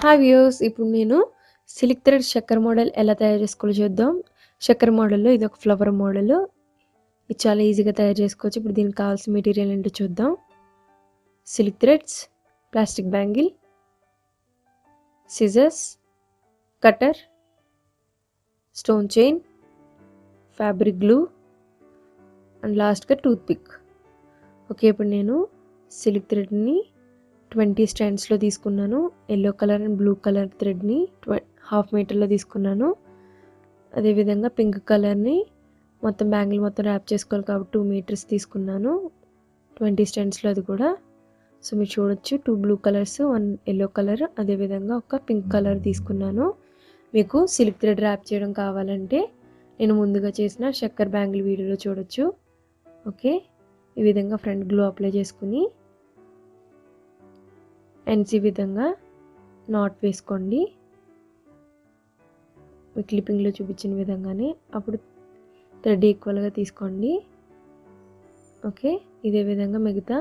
Hi viewers, ఇప్పుడు నేను silk thread చక్కర మోడల్ ఎలా తయారు చేసుకోవాలో చూద్దాం. చక్కర మోడల్లో ఇది ఒక ఫ్లవర్ మోడల్. ఇది చాలా ఈజీగా తయారు చేసుకోవచ్చు. ఇప్పుడు దీనికి కావాల్సిన మెటీరియల్ ఏంటో చూద్దాం. Silk threads, plastic bangle, scissors, cutter, stone chain, fabric glue and లాస్ట్గా టూత్ పిక్. ఓకే, ఇప్పుడు నేను సిల్క్ థ్రెడ్ని 20 స్ట్రాండ్స్లో తీసుకున్నాను. Yellow colour and blue colour థ్రెడ్ని 1/2 మీటర్లో తీసుకున్నాను. అదేవిధంగా పింక్ కలర్ని మొత్తం బ్యాంగిల్ మొత్తం ర్యాప్ చేసుకోవాలి కాబట్టి 2 మీటర్స్ తీసుకున్నాను 20 స్ట్రాండ్స్లో. అది కూడా సో మీరు చూడొచ్చు, 2 బ్లూ కలర్స్, 1 ఎల్లో కలర్, అదేవిధంగా ఒక పింక్ కలర్ తీసుకున్నాను. మీకు సిల్క్ థ్రెడ్ ర్యాప్ చేయడం కావాలంటే నేను ముందుగా చేసిన చక్కర్ బ్యాంగిల్ వీడియోలో చూడొచ్చు. ఓకే, ఈ విధంగా ఫ్రంట్ గ్లూ అప్లై చేసుకుని ఎండ్స్ ఈ విధంగా నాట్ వేసుకోండి. క్లిప్పింగ్లో చూపించిన విధంగానే. అప్పుడు థ్రెడ్ ఈక్వల్గా తీసుకోండి. ఓకే, ఇదే విధంగా మిగతా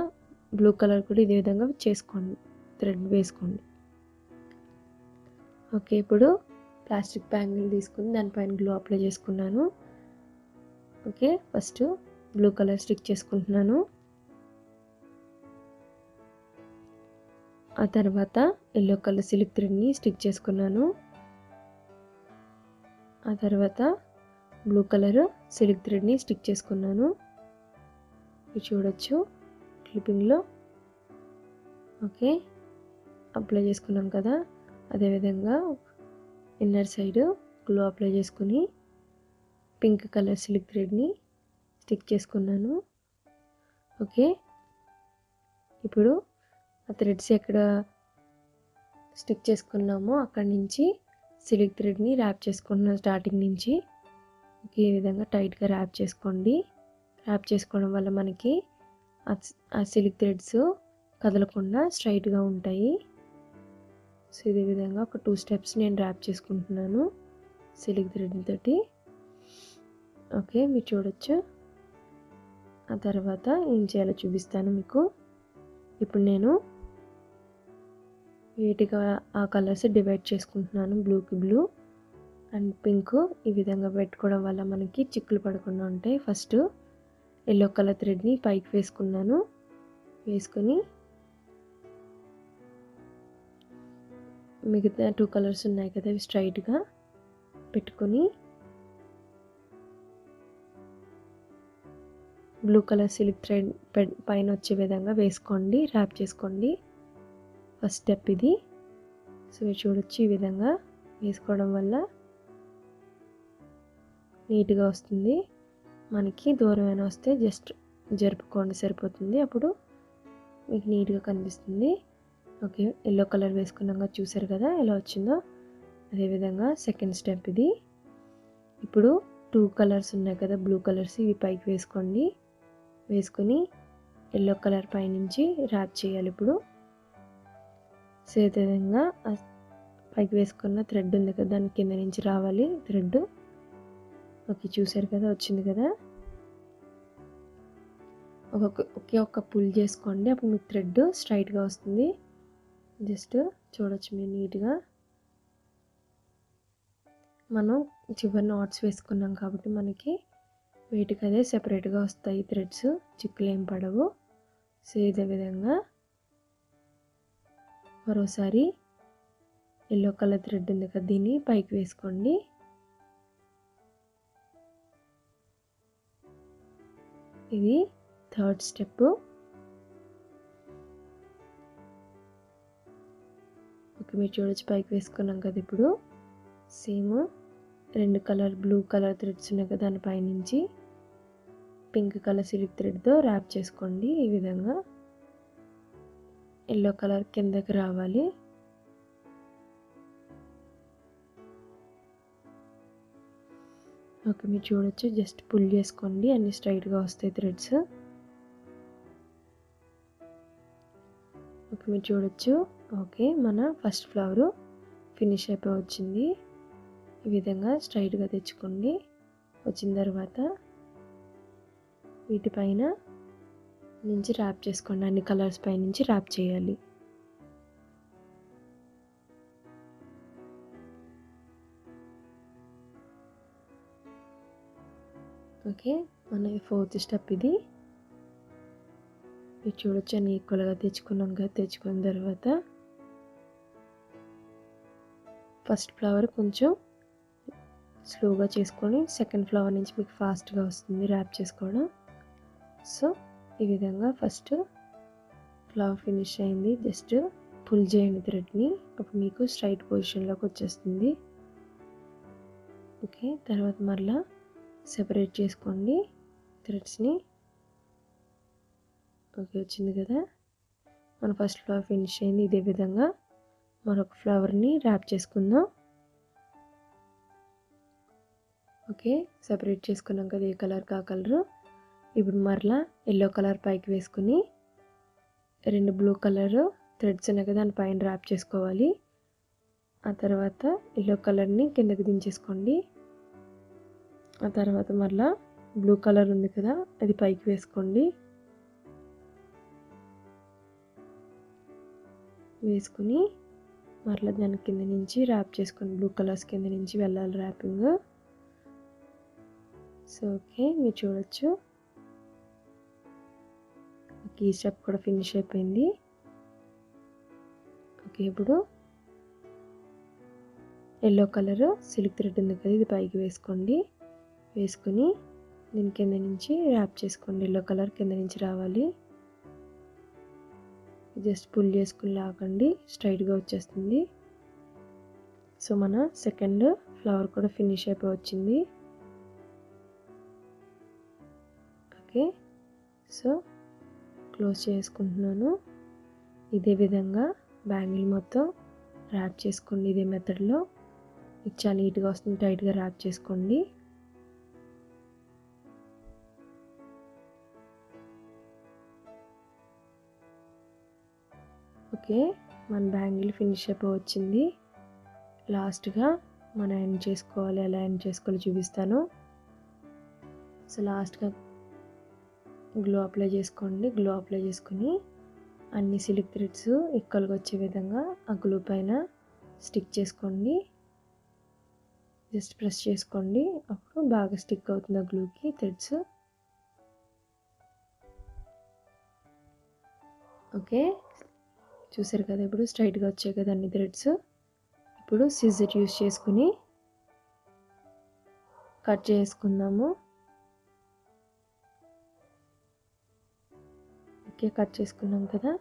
బ్లూ కలర్ కూడా ఇదే విధంగా చేసుకోండి, థ్రెడ్ వేసుకోండి. ఓకే, ఇప్పుడు ప్లాస్టిక్ బ్యాంగిల్ తీసుకుని దానిపైన గ్లూ అప్లై చేసుకున్నాను. Okay, first blue colour stick చేసుకుంటున్నాను. ఆ తర్వాత ఎల్లో కలర్ సిల్క్ థ్రెడ్ని స్టిక్ చేసుకున్నాను. ఆ తర్వాత బ్లూ కలర్ సిల్క్ థ్రెడ్ని స్టిక్ చేసుకున్నాను. ఇది చూడొచ్చు క్లిప్పింగ్లో. ఓకే, అప్లై చేసుకున్నాం కదా. అదేవిధంగా ఇన్నర్ సైడ్ గ్లూ అప్లై చేసుకుని పింక్ కలర్ సిల్క్ థ్రెడ్ని స్టిక్ చేసుకున్నాను. ఓకే, ఇప్పుడు ఆ థ్రెడ్స్ ఎక్కడ స్టిక్ చేసుకున్నామో అక్కడి నుంచి సిల్క్ థ్రెడ్ని ర్యాప్ చేసుకుంటున్నాను స్టార్టింగ్ నుంచి. ఈ విధంగా టైట్గా ర్యాప్ చేసుకోండి. ర్యాప్ చేసుకోవడం వల్ల మనకి ఆ సిల్క్ థ్రెడ్స్ కదలకుండా స్ట్రైట్గా ఉంటాయి. సో ఇదే విధంగా ఒక 2 స్టెప్స్ నేను ర్యాప్ చేసుకుంటున్నాను సిల్క్ థ్రెడ్ తోటి. ఓకే, మీరు చూడొచ్చు. ఆ తర్వాత ఏం చేయాలో చూపిస్తాను మీకు. ఇప్పుడు నేను వీటిగా ఆ కలర్స్ డివైడ్ చేసుకుంటున్నాను. బ్లూకి బ్లూ అండ్ పింక్ ఈ విధంగా పెట్టుకోవడం వల్ల మనకి చిక్కులు పడకుండా ఉంటాయి. ఫస్ట్ ఎల్లో కలర్ థ్రెడ్ని పైకి వేసుకున్నాను. వేసుకొని మిగతా 2 కలర్స్ ఉన్నాయి కదా, అవి స్ట్రైట్గా పెట్టుకొని బ్లూ కలర్ సిల్క్ థ్రెడ్ పైన వచ్చే విధంగా వేసుకోండి, ర్యాప్ చేసుకోండి. ఫస్ట్ స్టెప్ ఇది. సో చూడొచ్చు, ఈ విధంగా వేసుకోవడం వల్ల నీట్గా వస్తుంది. మనకి దూరమైన వస్తే జస్ట్ జరుపుకోండి సరిపోతుంది, అప్పుడు మీకు నీట్గా కనిపిస్తుంది. ఓకే, ఎల్లో కలర్ వేసుకున్నాక చూసారు కదా ఎలా వచ్చిందో. అదేవిధంగా సెకండ్ స్టెప్ ఇది. ఇప్పుడు 2 కలర్స్ ఉన్నాయి కదా బ్లూ కలర్స్, ఇవి పైకి వేసుకోండి. వేసుకొని ఎల్లో కలర్ పైనుంచి ర్యాప్ చేయాలి. ఇప్పుడు సో ఈ విధంగా పైకి వేసుకున్న థ్రెడ్ ఉంది కదా, దాని కింద నుంచి రావాలి థ్రెడ్. ఓకే, చూసారు కదా వచ్చింది కదా. ఒక్క పుల్ చేసుకోండి, అప్పుడు మీకు థ్రెడ్ స్ట్రైట్గా వస్తుంది. జస్ట్ చూడొచ్చు మీరు నీట్గా. మనం చివరి నాట్స్ వేసుకున్నాం కాబట్టి మనకి వీటికి అదే సెపరేట్గా వస్తాయి థ్రెడ్స్, చిక్కులు ఏం పడవు. సో ఇదే విధంగా మరోసారి ఎల్లో కలర్ థ్రెడ్ ఉంది కదా, దీన్ని పైకి వేసుకోండి. ఇది థర్డ్ స్టెప్. ఓకే, మీరు చూడొచ్చు పైకి వేసుకున్నాం కదా. ఇప్పుడు same 2 colour blue colour threads ఉన్నాయి కదా, దానిపైనుంచి పింక్ కలర్ సిల్క్ థ్రెడ్తో ర్యాప్ చేసుకోండి. ఈ విధంగా ఎల్లో కలర్ కిందకి రావాలి. ఓకే, మీరు చూడొచ్చు, జస్ట్ పుల్ చేసుకోండి, అన్ని స్ట్రైట్గా వస్తాయి థ్రెడ్స్. ఓకే, మీరు చూడొచ్చు. ఓకే, మన ఫస్ట్ ఫ్లవర్ ఫినిష్ అయిపోయి వచ్చింది. ఈ విధంగా స్ట్రైట్గా తెచ్చుకోండి. వచ్చిన తర్వాత వీటిపైన నుంచి ర్యాప్ చేసుకోండి, అన్ని కలర్స్ పై నుంచి ర్యాప్ చేయాలి. ఓకే, మన 4th స్టెప్ ఇది. ఇది చూడొచ్చు అన్ని ఈక్వల్గా తెచ్చుకున్నాం కదా. తెచ్చుకున్న తర్వాత ఫస్ట్ ఫ్లవర్ కొంచెం స్లోగా చేసుకొని సెకండ్ ఫ్లవర్ నుంచి మీకు ఫాస్ట్గా వస్తుంది ర్యాప్ చేసుకోవడం. సో ఈ విధంగా ఫస్ట్ ఫ్లవర్ ఫినిష్ అయింది. జస్ట్ పుల్ చేయండి థ్రెడ్ని, అప్పుడు మీకు స్ట్రైట్ పొజిషన్లోకి వచ్చేస్తుంది. ఓకే, తర్వాత మరలా సెపరేట్ చేసుకోండి థ్రెడ్స్ని. ఓకే, వచ్చింది కదా. మన ఫస్ట్ ఫ్లవర్ ఫినిష్ అయింది. ఇదే విధంగా మరొక ఫ్లవర్ని ర్యాప్ చేసుకుందాం. ఓకే, సెపరేట్ చేసుకున్నాం కదా ఏ కలర్కి ఆ కలరు. ఇప్పుడు మరలా ఎల్లో కలర్ పైకి వేసుకుని 2 బ్లూ కలర్ థ్రెడ్స్ ఉన్నాయి కదా దానిపైన ర్యాప్ చేసుకోవాలి. ఆ తర్వాత ఎల్లో కలర్ని కిందకి దించేసుకోండి. ఆ తర్వాత మరలా బ్లూ కలర్ ఉంది కదా అది పైకి వేసుకోండి. వేసుకుని మరలా దాని కింద నుంచి ర్యాప్ చేసుకోండి. బ్లూ కలర్స్ కింద నుంచి వెళ్ళాలి ర్యాపింగ్. సో ఓకే, మీరు చూడొచ్చు. ఓకే, ఈ స్టెప్ కూడా ఫినిష్ అయిపోయింది. ఓకే, ఇప్పుడు ఎల్లో కలర్ సిల్క్ థ్రెడ్ ఉంది కదా ఇది పైకి వేసుకోండి. వేసుకుని దీని కింద నుంచి ర్యాప్ చేసుకోండి. ఎల్లో కలర్ కింద నుంచి రావాలి. జస్ట్ పుల్ చేసుకుని లాగండి, స్ట్రైట్గా వచ్చేస్తుంది. సో మన సెకండ్ ఫ్లవర్ కూడా ఫినిష్ అయిపోయి వచ్చింది. ఓకే, సో క్లోజ్ చేసుకుంటున్నాను. ఇదే విధంగా బ్యాంగిల్ మొత్తం ర్యాప్ చేసుకోండి. ఇదే మెథడ్లో మీకు చాలా నీట్గా వస్తుంది. టైట్గా ర్యాప్ చేసుకోండి. ఓకే, మన బ్యాంగిల్ ఫినిష్ అయిపోయి వచ్చింది. లాస్ట్గా మనం ఎండ్ చేసుకోవాలి. ఎలా ఎండ్ చేసుకోవాలో చూపిస్తాను. సో లాస్ట్గా గ్లో అప్లై చేసుకోండి. గ్లో అప్లై చేసుకుని అన్ని సిల్క్ థ్రెడ్స్ ఈక్వల్గా వచ్చే విధంగా ఆ గ్లూ పైన స్టిక్ చేసుకోండి. జస్ట్ ప్రెస్ చేసుకోండి, అప్పుడు బాగా స్టిక్ అవుతుంది ఆ గ్లూకి థ్రెడ్స్. ఓకే, చూసారు కదా ఇప్పుడు స్ట్రైట్గా వచ్చాయి కదా అన్ని థ్రెడ్స్. ఇప్పుడు సిజర్ యూస్ చేసుకుని కట్ చేసుకుందాము. ఓకే, కట్ చేసుకున్నాం కదా.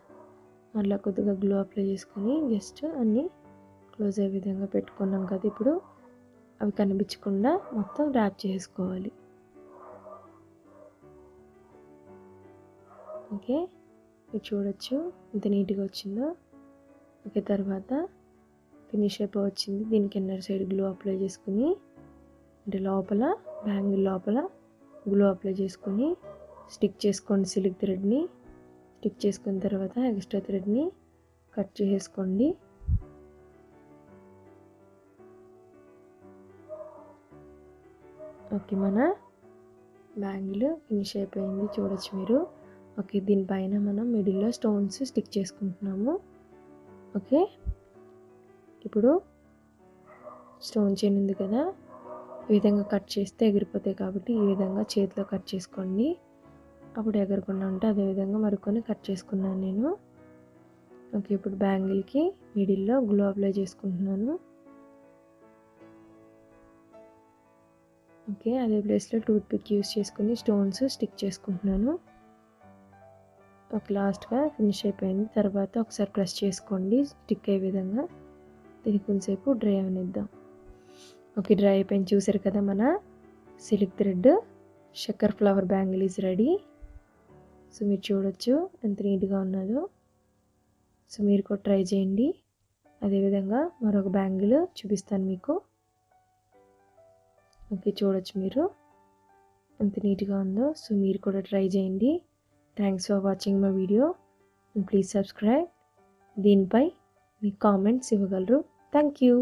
మళ్ళీ కొద్దిగా గ్లో అప్లై చేసుకుని జస్ట్ అన్నీ క్లోజ్ అయ్యే విధంగా పెట్టుకున్నాం కదా. ఇప్పుడు అవి కనిపించకుండా మొత్తం ర్యాప్ చేసుకోవాలి. ఓకే, మీరు చూడొచ్చు ఎంత నీట్గా వచ్చిందో. ఓకే, తర్వాత ఫినిష్ అయిపోయి వచ్చింది. దీనికి ఇన్నర్ సైడ్ గ్లో అప్లై చేసుకుని అంటే లోపల బ్యాంగిల్ లోపల గ్లో అప్లై చేసుకుని స్టిక్ చేసుకోండి. సిల్క్ థ్రెడ్ని స్టిక్ చేసుకున్న తర్వాత ఎక్స్ట్రా థ్రెడ్ని కట్ చేసుకోండి. ఓకే, మన బ్యాంగిల్ ఫినిష్ అయిపోయింది చూడొచ్చు మీరు. ఓకే, దీనిపైన మనం మిడిల్లో స్టోన్స్ స్టిక్ చేసుకుంటున్నాము. ఓకే, ఇప్పుడు స్టోన్ చైన్ ఉంది కదా ఈ విధంగా కట్ చేస్తే ఎగిరిపోతాయి కాబట్టి ఈ విధంగా చేతిలో కట్ చేసుకోండి. అప్పుడు ఎగరకుండా ఉంటే అదేవిధంగా మరికొని కట్ చేసుకున్నాను నేను. ఓకే, ఇప్పుడు బ్యాంగిల్కి మిడిల్లో గ్లో అప్లై చేసుకుంటున్నాను. ఓకే, అదే ప్లేస్లో టూత్ పిక్ యూస్ చేసుకుని స్టోన్స్ స్టిక్ చేసుకుంటున్నాను. ఒక లాస్ట్గా ఫినిష్ అయిపోయింది. తర్వాత ఒకసారి ప్రెస్ చేసుకోండి స్టిక్ అయ్యే విధంగా. దీనికి కొంచెంసేపు డ్రై అవనిద్దాం. ఓకే, డ్రై అయిపోయింది. చూసారు కదా మన సిల్క్ థ్రెడ్ చక్కర్ flower bangle is ready. So మీరు చూడొచ్చు ఎంత నీట్గా ఉన్నదో. సో మీరు కూడా ట్రై చేయండి. అదేవిధంగా మరొక బ్యాంగిల్ చూపిస్తాను మీకు. ఓకే, చూడొచ్చు మీరు ఎంత నీట్గా ఉందో. సో మీరు కూడా ట్రై చేయండి. Thanks for watching my video and please subscribe. దీనిపై మీ కామెంట్స్ ఇవ్వగలరు. Thank you.